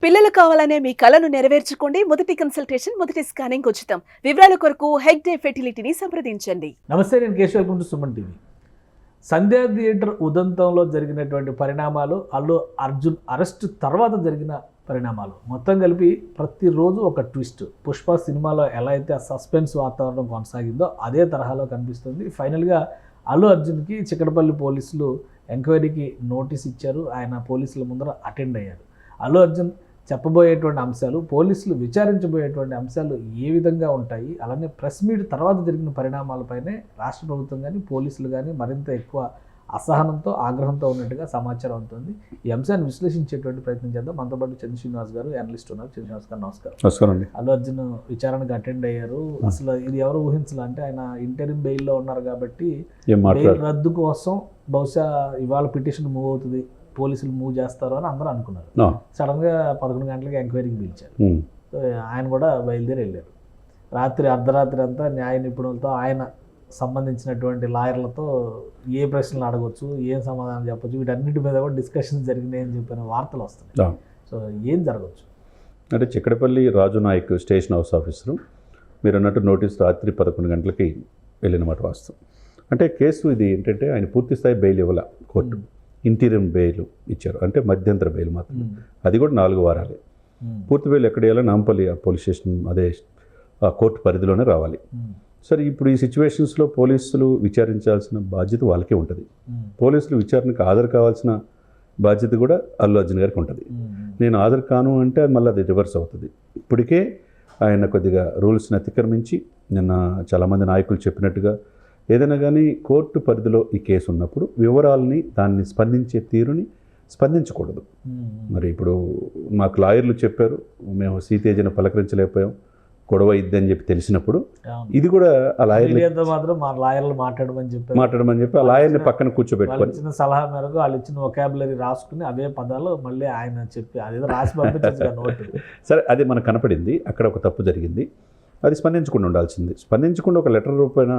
పిల్లలు కావాలనే మీ కలను నెరవేర్చుకోండి. మొదటి కన్సల్టేషన్, మొదటి స్కానింగ్ ఉచితం. వివరాల కొరకు హెగ్డే ఫెర్టిలిటీని సంప్రదించండి. నమస్తే, నేను Keshav welcome to Suman TV. Sandhya theatre ఉదంతంలో జరిగినటువంటి పరిణామాలు, అల్లు అర్జున్ అరెస్ట్ తర్వాత జరిగిన పరిణామాలు మొత్తం కలిపి ప్రతిరోజు ఒక ట్విస్ట్. పుష్ప సినిమాలో ఎలా అయితే ఆ సస్పెన్స్ వాతావరణం కొనసాగిందో అదే తరహాలో కనిపిస్తుంది. ఫైనల్గా అల్లు అర్జున్కి చిక్కడపల్లి పోలీసులు ఎంక్వైరీకి నోటీస్ ఇచ్చారు. ఆయన పోలీసుల ముందర అటెండ్ అయ్యారు. అల్లు అర్జున్ చెప్పబోయేటువంటి అంశాలు, పోలీసులు విచారించబోయేటువంటి అంశాలు ఏ విధంగా ఉంటాయి, అలానే ప్రెస్ మీట్ తర్వాత జరిగిన పరిణామాలపైనే రాష్ట్ర ప్రభుత్వం కానీ పోలీసులు కానీ మరింత ఎక్కువ అసహనంతో, ఆగ్రహంతో ఉన్నట్టుగా సమాచారం అవుతుంది. ఈ అంశాన్ని విశ్లేషించేటువంటి ప్రయత్నం చేద్దాం. మనతో పాటు చంద్ర శ్రీనివాస్ గారు, అనలిస్ట్ ఉన్నారు. చంద్ర శ్రీనివాస్ గారు నమస్కారం. నమస్కారం అండి. అల్లు అర్జున్ విచారణకు అటెండ్ అయ్యారు. అసలు ఇది ఎవరు ఊహించాలి అంటే, ఆయన ఇంటరిమ్ బెయిల్లో ఉన్నారు కాబట్టి బెయిల్ రద్దు కోసం బహుశా ఇవాళ పిటిషన్ మూవ్ అవుతుంది, పోలీసులు మూవ్ చేస్తారు అని అందరూ అనుకున్నారు. సడన్గా 11 గంటలకి ఎంక్వైరీకి పిలిచారు. సో ఆయన కూడా బయలుదేరి వెళ్ళారు. అర్ధరాత్రి అంతా న్యాయ నిపుణులతో, ఆయన సంబంధించినటువంటి లాయర్లతో ఏ ప్రశ్నలు అడగవచ్చు, ఏం సమాధానం చెప్పచ్చు, వీటన్నిటి మీద కూడా డిస్కషన్స్ జరిగినాయని చెప్పిన వార్తలు వస్తున్నాయి. సో ఏం జరగవచ్చు అంటే, చిక్కడపల్లి రాజు నాయక్ స్టేషన్ హౌస్ ఆఫీసరు మీరు అన్నట్టు నోటీస్ రాత్రి 11 గంటలకి వెళ్ళినమాట వాస్తవం. అంటే కేసు ఇది ఏంటంటే, ఆయన పూర్తిస్థాయి బెయిల్ ఇవ్వాల కోర్టు, ఇంటీరియం బెయిల్ ఇచ్చారు. అంటే మధ్యంతర బెయిల్ మాత్రం, అది కూడా 4 వారాలే. పూర్తి బెయిల్ ఎక్కడ వేయాలో నాంపల్లి పోలీస్ స్టేషన్, అదే కోర్టు పరిధిలోనే రావాలి. సరే, ఇప్పుడు ఈ సిచ్యువేషన్స్లో పోలీసులు విచారించాల్సిన బాధ్యత వాళ్ళకే ఉంటుంది. పోలీసులు విచారణకు హాజరు కావాల్సిన బాధ్యత కూడా అల్లు అర్జున్ గారికి ఉంటుంది. నేను హాజరు కాను అంటే మళ్ళీ అది రివర్స్ అవుతుంది. ఇప్పటికే ఆయన కొద్దిగా రూల్స్ని అతిక్రమించి, నిన్న చాలామంది నాయకులు చెప్పినట్టుగా, ఏదైనా కానీ కోర్టు పరిధిలో ఈ కేసు ఉన్నప్పుడు వివరాలని, దాన్ని స్పందించే తీరుని స్పందించకూడదు. మరి ఇప్పుడు మాకు లాయర్లు చెప్పారు, మేము సీతేజను పలకరించలేకపోయాం, గొడవ ఇద్దని చెప్పి తెలిసినప్పుడు ఇది కూడా ఆ లాయర్లు మాత్రం మా లాయర్లు మాట్లాడమని చెప్పి ఆ లాయర్ని పక్కన కూర్చోబెట్టుకొని ఇచ్చిన సలహా మేరకు వాళ్ళు ఇచ్చిన వొకాబులరీ రాసుకుని అవే పదాలు మళ్ళీ ఆయన చెప్పి అదేదో రాసి పంపించారు నోటు. సరే, అది మనకు కనపడింది, అక్కడ ఒక తప్పు జరిగింది, అది స్పందించకుండా ఉండాల్సింది. స్పందించకుండా ఒక లెటర్ రూపాయన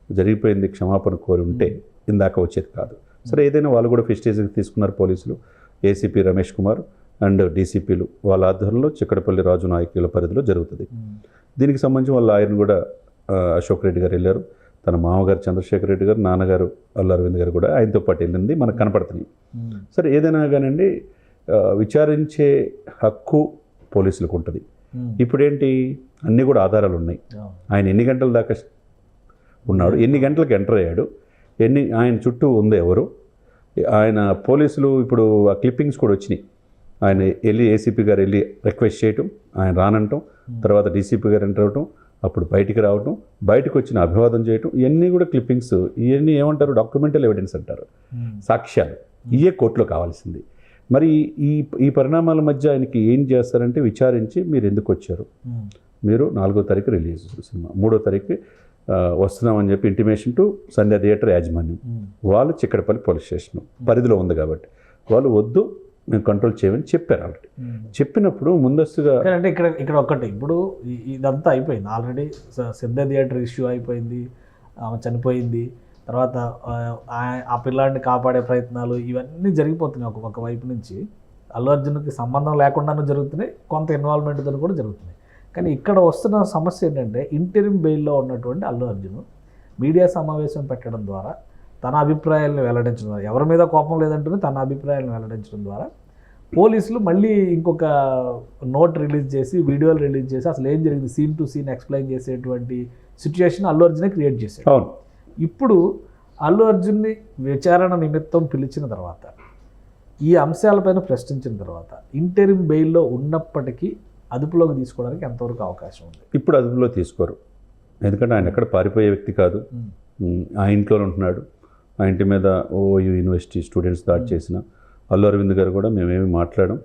జరిగిపోయింది, క్షమాపణ కోరి ఉంటే ఇందాక వచ్చేది కాదు. సరే, ఏదైనా వాళ్ళు కూడా ఫెస్టేజ్కి తీసుకున్నారు పోలీసులు. ఏసీపీ రమేష్ కుమార్ అండ్ డీసీపీలు వాళ్ళ ఆధ్వర్యంలో చిక్కడపల్లి రాజు నాయకుల పరిధిలో జరుగుతుంది. దీనికి సంబంధించి వాళ్ళ ఆయన్ని కూడా అశోక్ రెడ్డి గారు వెళ్ళారు, తన మామగారు చంద్రశేఖర్ రెడ్డి గారు, నాన్నగారు అల్లు అరవింద్ గారు కూడా ఆయనతో పాటు వెళ్ళింది మనకు కనపడుతున్నాయి. సరే, ఏదైనా కానివ్వండి, విచారించే హక్కు పోలీసులకు ఉంటుంది. ఇప్పుడేంటి, అన్నీ కూడా ఆధారాలు ఉన్నాయి. ఆయన ఎన్ని గంటల దాకా ఉన్నాడు, ఎన్ని గంటలకు ఎంటర్ అయ్యాడు, ఆయన చుట్టూ ఉంది ఎవరు, ఆయన పోలీసులు ఇప్పుడు ఆ క్లిప్పింగ్స్ కూడా వచ్చినాయి. ఆయన వెళ్ళి ఏసీపీ గారు వెళ్ళి రిక్వెస్ట్ చేయటం, ఆయన రానంటాం, తర్వాత డీసీపీ గారు ఎంటర్ అవటం, అప్పుడు బయటికి రావటం, బయటకు వచ్చిన అభివాదం చేయటం, ఇవన్నీ కూడా క్లిప్పింగ్స్. ఇవన్నీ ఏమంటారు, డాక్యుమెంటల్ ఎవిడెన్స్ అంటారు, సాక్ష్యాలు. ఇవే కోర్టులో కావాల్సింది. మరి ఈ పరిణామాల మధ్య ఆయనకి ఏం చేస్తారంటే, విచారించి మీరు ఎందుకు వచ్చారు, మీరు 4వ తారీఖు రిలీజ్ సినిమా, 3వ తారీఖు వస్తున్నామని చెప్పి ఇంటిమేషన్ టు సంధ్యా థియేటర్ యాజమాన్యం, వాళ్ళు చిక్కడపల్లి పోలీస్ స్టేషన్ పరిధిలో ఉంది కాబట్టి వాళ్ళు వద్దు, మేము కంట్రోల్ చేయమని చెప్పారు. ఆల్రెడీ చెప్పినప్పుడు ముందస్తుగా అంటే ఇక్కడ ఒక్కటి, ఇప్పుడు ఇదంతా అయిపోయింది ఆల్రెడీ. సంధ్యా థియేటర్ ఇష్యూ అయిపోయింది, ఆమె చనిపోయింది, తర్వాత ఆ పిల్లాడిని కాపాడే ప్రయత్నాలు ఇవన్నీ జరిగిపోతున్నాయి. ఒక వైపు నుంచి అల్లు అర్జున్కి సంబంధం లేకుండానే జరుగుతున్నాయి, కొంత ఇన్వాల్వ్మెంట్తో కూడా జరుగుతున్నాయి. కానీ ఇక్కడ వస్తున్న సమస్య ఏంటంటే, ఇంటరిమ్ బెయిల్లో ఉన్నటువంటి అల్లు అర్జున్ మీడియా సమావేశం పెట్టడం ద్వారా తన అభిప్రాయాలను వెల్లడించడం ద్వారా, ఎవరి మీద కోపం లేదంటూనే తన అభిప్రాయాలను వెల్లడించడం ద్వారా పోలీసులు మళ్ళీ ఇంకొక నోట్ రిలీజ్ చేసి, వీడియోలు రిలీజ్ చేసి, అసలు ఏం జరిగింది సీన్ టు సీన్ ఎక్స్ప్లెయిన్ చేసేటువంటి సిచ్యువేషన్ అల్లు అర్జునే క్రియేట్ చేశారు. ఇప్పుడు అల్లు అర్జున్ని విచారణ నిమిత్తం పిలిచిన తర్వాత, ఈ అంశాలపైన ప్రశ్నించిన తర్వాత, ఇంటరిమ్ బెయిల్లో ఉన్నప్పటికీ అదుపులోకి తీసుకోవడానికి ఎంతవరకు అవకాశం ఉంది? ఇప్పుడు అదుపులో తీసుకోరు, ఎందుకంటే ఆయన ఎక్కడ పారిపోయే వ్యక్తి కాదు, ఆ ఇంట్లోనే ఉంటున్నాడు. ఆ ఇంటి మీద ఓయూ యూనివర్సిటీ స్టూడెంట్స్ దాడి చేసిన అల్లు అరవింద్ గారు కూడా మేమేమి మాట్లాడాం,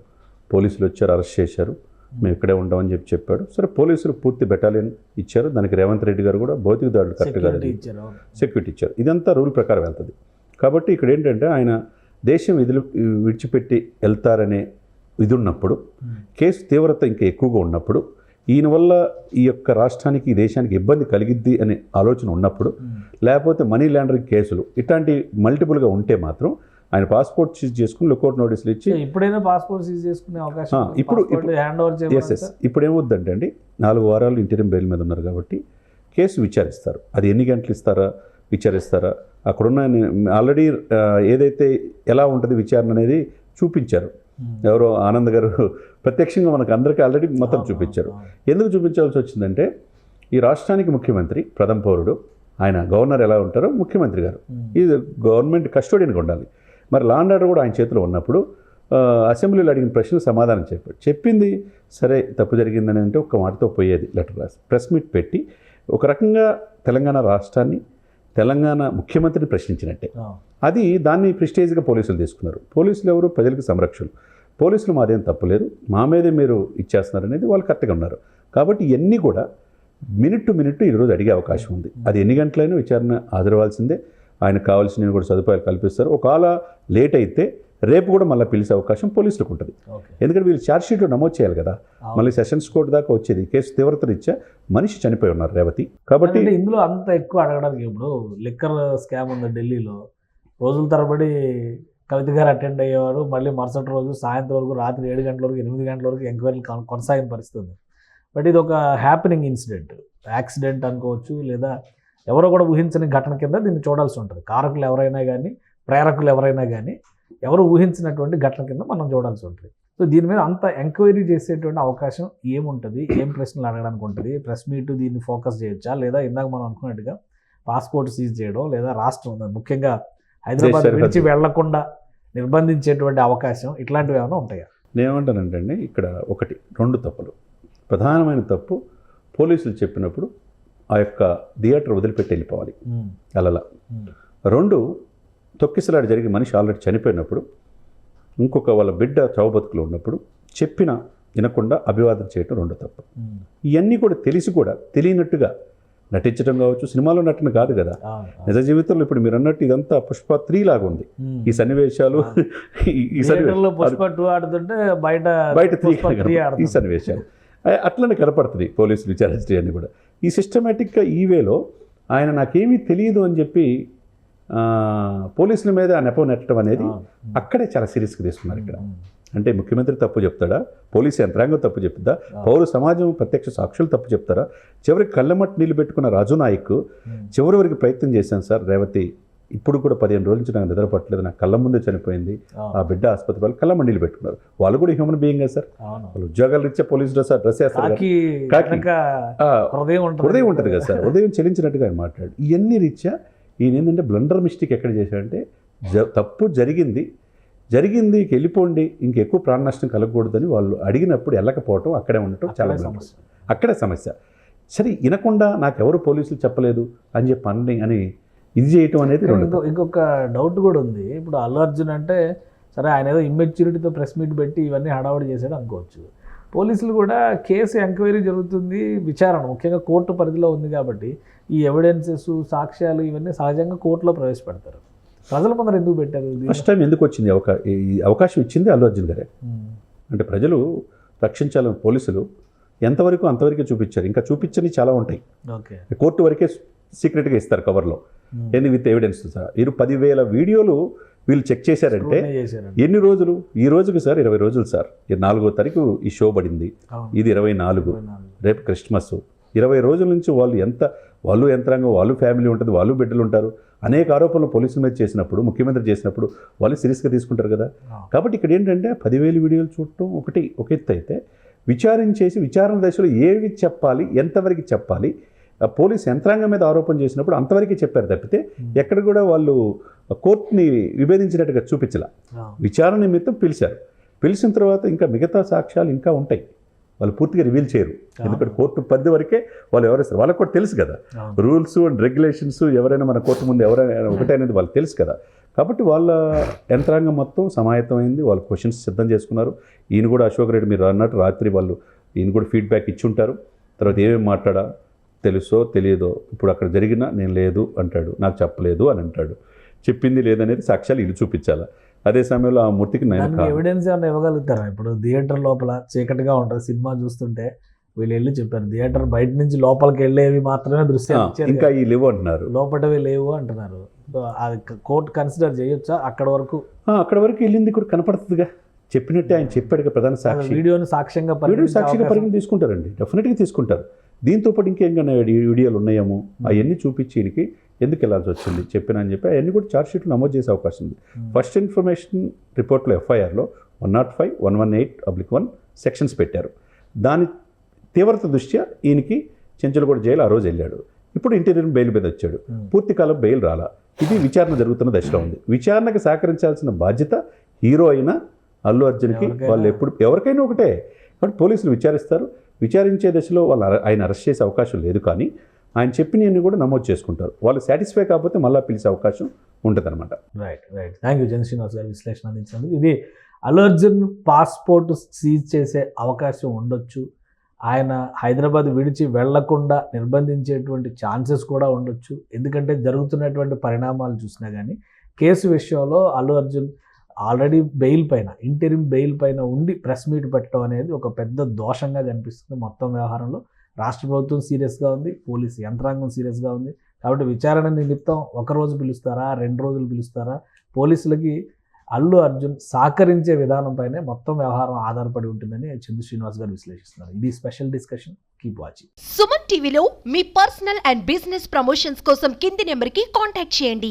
పోలీసులు వచ్చారు, అరెస్ట్ చేశారు, మేము ఇక్కడే ఉంటామని చెప్పాడు. సరే, పోలీసులు పూర్తి బెటాలియన్ ఇచ్చారు, దానికి రేవంత్ రెడ్డి గారు కూడా భౌతిక దాడులు కరెక్ట్గా సెక్యూరిటీ ఇచ్చారు. ఇదంతా రూల్ ప్రకారం వెళ్తుంది. కాబట్టి ఇక్కడ ఏంటంటే, ఆయన దేశం విడిచిపెట్టి వెళ్తారనే ఇది ఉన్నప్పుడు, కేసు తీవ్రత ఇంకా ఎక్కువగా ఉన్నప్పుడు, ఈయన వల్ల ఈ యొక్క రాష్ట్రానికి, ఈ దేశానికి ఇబ్బంది కలిగిద్ది అనే ఆలోచన ఉన్నప్పుడు, లేకపోతే మనీ లాండరింగ్ కేసులు ఇట్లాంటి మల్టిపుల్గా ఉంటే మాత్రం ఆయన పాస్పోర్ట్ సీజ్ చేసుకుని లుకౌట్ నోటీసులు ఇచ్చి ఇప్పుడైనా పాస్పోర్ట్ సీజ్ చేసుకునే అవకాశం ఇప్పుడు హ్యాండ్ ఓవర్ ఎస్ ఇప్పుడు ఏమవుద్దంటే అండి 4 వారాలు ఇంటీరియం బెయిల్ మీద ఉన్నారు కాబట్టి కేసు విచారిస్తారు. అది ఎన్ని గంటలు ఇస్తారా విచారిస్తారా అక్కడున్న ఆల్రెడీ ఏదైతే ఎలా ఉంటుంది విచారణ అనేది చూపించారు. ఎవరో ఆనంద్ గారు ప్రత్యక్షంగా మనకు అందరికీ ఆల్రెడీ మొత్తం చూపించారు. ఎందుకు చూపించాల్సి వచ్చిందంటే ఈ రాష్ట్రానికి ముఖ్యమంత్రి ప్రథమ పౌరుడు, ఆయన గవర్నర్ ఎలా ఉంటారో ముఖ్యమంత్రి గారు ఈ గవర్నమెంట్ కస్టోడియన్గా ఉండాలి. మరి లా అండ్ ఆర్డర్ కూడా ఆయన చేతిలో ఉన్నప్పుడు అసెంబ్లీలో అడిగిన ప్రశ్నలు సమాధానం చెప్పింది సరే తప్పు జరిగిందని అంటే ఒక్క మాటతో పోయేది. లెటర్ రాసి ప్రెస్ మీట్ పెట్టి ఒక రకంగా తెలంగాణ రాష్ట్రాన్ని తెలంగాణ ముఖ్యమంత్రిని ప్రశ్నించినట్టే. అది దాన్ని ప్రిస్టేజ్గా పోలీసులు తీసుకున్నారు. పోలీసులు ఎవరు ప్రజలకు సంరక్షణలు. పోలీసులు మాదేం తప్పులేదు, మా మీదే మీరు ఇచ్చేస్తున్నారు అనేది వాళ్ళు కరెక్ట్గా ఉన్నారు. కాబట్టి ఇవన్నీ కూడా మినిట్ టు మినిట్ ఈరోజు అడిగే అవకాశం ఉంది. అది ఎన్ని గంటలైనా విచారణ హాజరవ్వాల్సిందే. ఆయనకు కావాల్సిన కూడా సదుపాయాలు కల్పిస్తారు. ఒకవేళ లేట్ అయితే రేపు కూడా మళ్ళీ పిలిచే అవకాశం పోలీసులకు ఉంటుంది. ఎందుకంటే వీళ్ళు ఛార్జ్షీట్లో నమోదు చేయాలి కదా. మళ్ళీ సెషన్స్ కోర్టు దాకా వచ్చేది. కేసు తీవ్రత రీత్యా మనిషి చనిపోయి ఉన్నారు రేవతి. కాబట్టి ఇందులో అంత ఎక్కువ అడగడానికి ఇప్పుడు లిక్కర్ స్కామ్ ఉంది ఢిల్లీలో, రోజుల తరబడి కవిత గారు అటెండ్ అయ్యేవారు. మళ్ళీ మరుసటి రోజు సాయంత్రం వరకు రాత్రి 7 గంటల వరకు 8 గంటల వరకు ఎంక్వైరీలు కొనసాగిన పరిస్థితి ఉంది. బట్ ఇది ఒక హ్యాపెనింగ్ ఇన్సిడెంట్, యాక్సిడెంట్ అనుకోవచ్చు, లేదా ఎవరో కూడా ఊహించని ఘటన కింద దీన్ని చూడాల్సి ఉంటుంది. కారకులు ఎవరైనా కానీ ప్రేరకులు ఎవరైనా కానీ ఎవరు ఊహించినటువంటి ఘటన కింద మనం చూడాల్సి ఉంటుంది. సో దీని మీద అంత ఎంక్వైరీ చేసేటువంటి అవకాశం ఏముంటుంది, ఏం ప్రశ్నలు అడగడానికి ఉంటుంది? ప్రెస్ మీట్ దీన్ని ఫోకస్ చేయొచ్చా, లేదా ఇందాక మనం అనుకున్నట్టుగా పాస్పోర్ట్ సీజ్ చేయడం, లేదా రాష్ట్రం ముఖ్యంగా హైదరాబాద్ విడిచి వెళ్లకుండా నిర్బంధించేటువంటి అవకాశం, ఇట్లాంటివి ఏమైనా ఉంటాయా? నేనేమంటానంటే అండి, ఇక్కడ 2 తప్పులు. ప్రధానమైన తప్పు పోలీసులు చెప్పినప్పుడు ఆ యొక్క థియేటర్ వదిలిపెట్టి వెళ్ళిపోవాలి అలా. 2 తొక్కిసలాట జరిగి మనిషి ఆల్రెడీ చనిపోయినప్పుడు ఇంకొక వాళ్ళ బిడ్డ చావుబతుకులు ఉన్నప్పుడు చెప్పినా వినకుండా అభివాదం చేయటం 2 తప్పు. ఇవన్నీ కూడా తెలిసి కూడా తెలియనట్టుగా నటించడం కావచ్చు, సినిమాలో నటన కాదు కదా, నిజ జీవితంలో. ఇప్పుడు మీరు అన్నట్టు ఇదంతా పుష్ప 3 లాగా ఉంది ఈ సన్నివేశాలు. ఈ పుష్ప 2 ఆడుతుంటే బయట ఈ సన్నివేశాలు అట్లనే కనపడుతుంది పోలీసులు విచారించడం అన్ని కూడా. ఈ సిస్టమేటిక్గా ఈ వేలో ఆయన నాకేమీ తెలియదు అని చెప్పి పోలీసుల మీద ఆ నెపం నెట్టడం అనేది అక్కడే చాలా సీరియస్గా తీసుకున్నారు. ఇక్కడ అంటే ముఖ్యమంత్రి తప్పు చెప్తాడా, పోలీసు యంత్రాంగం తప్పు చెప్తుందా, పౌర సమాజం ప్రత్యక్ష సాక్షులు తప్పు చెప్తారా? చివరికి కళ్ళమట్టు నీళ్ళు పెట్టుకున్న రాజు నాయక్ చివరి వరకు ప్రయత్నం చేశాను సార్, రేవతి ఇప్పుడు కూడా 15 రోజుల నుంచి నాకు నిద్ర పట్టలేదు, నాకు కళ్ళ ముందే చనిపోయింది, ఆ బిడ్డ ఆసుపత్రి వాళ్ళు కళ్ళ మండీలు పెట్టుకున్నారు. వాళ్ళు కూడా హ్యూమన్ బీయింగ్ సార్, వాళ్ళు ఉద్యోగాలు ఇచ్చే పోలీస్ డ్రెస్ వేస్తారు, హృదయం ఉంటుంది కదా సార్, ఉదయం చెల్లించినట్టుగా ఆయన మాట్లాడు. ఇవన్నీ రీత్యా ఈయన ఏంటంటే బ్లండర్ మిస్టేక్ ఎక్కడ చేశాడంటే తప్పు జరిగింది వెళ్ళిపోండి, ఇంకెక్కువ ప్రాణ నష్టం కలగకూడదని వాళ్ళు అడిగినప్పుడు వెళ్ళకపోవటం, అక్కడే ఉండటం చాలా సమస్య. అక్కడే సమస్య. సరే వినకుండా నాకెవరు పోలీసులు చెప్పలేదు అని చెప్పి అని ఇది చేయటం అనేది. ఇంకొక డౌట్ కూడా ఉంది. ఇప్పుడు అల్లు అర్జున్ అంటే సరే ఆయన ఏదో ఇమ్మెచ్యూరిటీతో ప్రెస్ మీట్ పెట్టి ఇవన్నీ హడావుడి చేశాడు అనుకోవచ్చు. పోలీసులు కూడా కేసు ఎంక్వైరీ జరుగుతుంది, విచారణ ముఖ్యంగా కోర్టు పరిధిలో ఉంది కాబట్టి ఈ ఎవిడెన్సెస్, సాక్ష్యాలు ఇవన్నీ సహజంగా కోర్టులో ప్రవేశపెడతారు. ప్రజల ముందర ఎందుకు పెట్టారు? ఫస్ట్ టైం ఎందుకు వచ్చింది ఈ అవకాశం ఇచ్చింది అల్లు అర్జున్ గారే. అంటే ప్రజలు రక్షించాలని పోలీసులు ఎంతవరకు అంతవరకే చూపించారు, ఇంకా చూపించని చాలా ఉంటాయి. కోర్టు వరకే సీక్రెట్గా ఇస్తారు కవర్లో, ఎన్ని విత్ ఎవిడెన్స్ సార్. 10,000 వీడియోలు వీళ్ళు చెక్ చేశారంటే ఎన్ని రోజులు? ఈ రోజుకి సార్ 20 రోజులు సార్. 4వ తారీఖు ఈ షో పడింది, ఇది 24, రేపు క్రిస్మస్. 20 రోజుల నుంచి వాళ్ళు యంత్రాంగం, వాళ్ళు ఫ్యామిలీ ఉంటుంది, వాళ్ళు బిడ్డలు ఉంటారు. అనేక ఆరోపణలు పోలీసుల మీద చేసినప్పుడు, ముఖ్యమంత్రి చేసినప్పుడు వాళ్ళు సీరియస్గా తీసుకుంటారు కదా. కాబట్టి ఇక్కడ ఏంటంటే 10,000 వీడియోలు చూడటం ఒక ఎత్తు అయితే, విచారణ దశలో ఏవి చెప్పాలి, ఎంతవరకు చెప్పాలి, పోలీసు యంత్రాంగం మీద ఆరోపణ చేసినప్పుడు అంతవరకే చెప్పారు తప్పితే ఎక్కడ కూడా వాళ్ళు కోర్టుని విభేదించినట్టుగా చూపించాల. విచారణ నిమిత్తం పిలిచిన తర్వాత ఇంకా మిగతా సాక్ష్యాలు ఇంకా ఉంటాయి, వాళ్ళు పూర్తిగా రివీల్ చేయరు. ఎందుకంటే కోర్టు పరిధి వరకే వాళ్ళు ఎవరేస్తారు, వాళ్ళకి కూడా తెలుసు కదా రూల్స్ అండ్ రెగ్యులేషన్స్. ఎవరైనా మన కోర్టు ముందు ఎవరైనా ఒకటే అనేది వాళ్ళకి తెలుసు కదా. కాబట్టి వాళ్ళ యంత్రాంగం మొత్తం సమాయత్తమైంది, వాళ్ళు క్వశ్చన్స్ సిద్ధం చేసుకున్నారు. ఈయన కూడా అశోక్ రెడ్డి మీరు అన్నట్టు రాత్రి వాళ్ళు ఈయన కూడా ఫీడ్బ్యాక్ ఇచ్చి ఉంటారు. తర్వాత ఏమేమి మాట్లాడా, తెలుసో తెలియదో, ఇప్పుడు అక్కడ జరిగినా నేను లేదు అంటాడు, నాకు చెప్పలేదు అని అంటాడు. చెప్పింది లేదనేది సాక్ష్యాలు ఇల్లు చూపించాలా. అదే సమయంలో ఆ మూర్తికి ఎవిడెన్స్ ఏమైనా ఇవ్వగలుగుతారా? ఇప్పుడు థియేటర్ లోపల చీకటిగా ఉంటుంది, సినిమా చూస్తుంటే వీళ్ళు వెళ్ళి చెప్పారు థియేటర్ బయట నుంచి లోపలికి వెళ్ళేవి మాత్రమే దృశ్యాలు ఇచ్చారు ఇంకా ఈ లేవు అంటున్నారు. లోపటవి లేవు అంటున్నారు. సో అది కోర్టు కన్సిడర్ చేయొచ్చా అక్కడ వరకు? అక్కడ వరకు వెళ్ళింది కూడా కనపడుతుందిగా, చెప్పినట్టే ఆయన చెప్పాడు ప్రధాన సాక్షి. వీడియోని సాక్ష్యంగా సాక్షిగా పరిగణన తీసుకుంటారండి, డెఫినెట్గా తీసుకుంటారు. దీంతో పాటు ఇంకేమైనా వీడియోలు ఉన్నాయేమో అవన్నీ చూపించి ఈయనకి ఎందుకు వెళ్ళాల్సి వచ్చింది చెప్పినా అని చెప్పి అవన్నీ కూడా ఛార్జ్షీట్లు నమోదు చేసే అవకాశం ఉంది. ఫస్ట్ ఇన్ఫర్మేషన్ రిపోర్ట్లో FIRలో 105, 118/1 సెక్షన్స్ పెట్టారు. దాని తీవ్రత దృష్ట్యా ఈయనకి చెంచలగూడ జైలు ఆ రోజు వెళ్ళాడు. ఇప్పుడు ఇంటీరియర్ బెయిల్ మీద వచ్చాడు. పూర్తికాలం బెయిల్ రాలా. ఇది విచారణ జరుగుతున్న దశలో ఉంది. విచారణకు సహకరించాల్సిన బాధ్యత హీరో అయినా అల్లు అర్జున్కి వాళ్ళు ఎవరికైనా ఒకటే. కాబట్టి పోలీసులు విచారిస్తారు. విచారించే దశలో ఆయన అరెస్ట్ చేసే అవకాశం లేదు, కానీ ఆయన చెప్పినవన్నీ కూడా నమోదు చేసుకుంటారు. వాళ్ళు సాటిస్ఫై కాకపోతే మళ్ళీ పిలిచే అవకాశం ఉంటుంది అనమాట. Right. Thank you Jan Srinivas గారు విశ్లేషణ అందించినందుకు. ఇది అల్లు అర్జున్ పాస్పోర్ట్ సీజ్ చేసే అవకాశం ఉండొచ్చు. ఆయన హైదరాబాద్ విడిచి వెళ్లకుండా నిర్బంధించేటువంటి ఛాన్సెస్ కూడా ఉండొచ్చు. ఎందుకంటే జరుగుతున్నటువంటి పరిణామాలు చూసినా కానీ కేసు విషయంలో అల్లు అర్జున్ ఆల్రెడీ బెయిల్ పైన, ఇంటరిమ్ బెయిల్ పైన ఉండి ప్రెస్ మీట్ పెట్టడం అనేది ఒక పెద్ద దోషంగా కనిపిస్తుంది. మొత్తం వ్యవహారంలో రాష్ట్ర ప్రభుత్వం సీరియస్గా ఉంది, పోలీసు యంత్రాంగం సీరియస్గా ఉంది. కాబట్టి విచారణ నిమిత్తం ఒకరోజు పిలుస్తారా, 2 రోజులు పిలుస్తారా, పోలీసులకి అల్లు అర్జున్ సహకరించే విధానంపైనే మొత్తం వ్యవహారం ఆధారపడి ఉంటుందని చందు శ్రీనివాస్ గారు విశ్లేషిస్తున్నారు. ఇది special discussion. Keep watching. Suman టీవీలో మీ పర్సనల్ అండ్ బిజినెస్ ప్రమోషన్స్ కోసం కింది నెంబర్కి కాంటాక్ట్ చేయండి.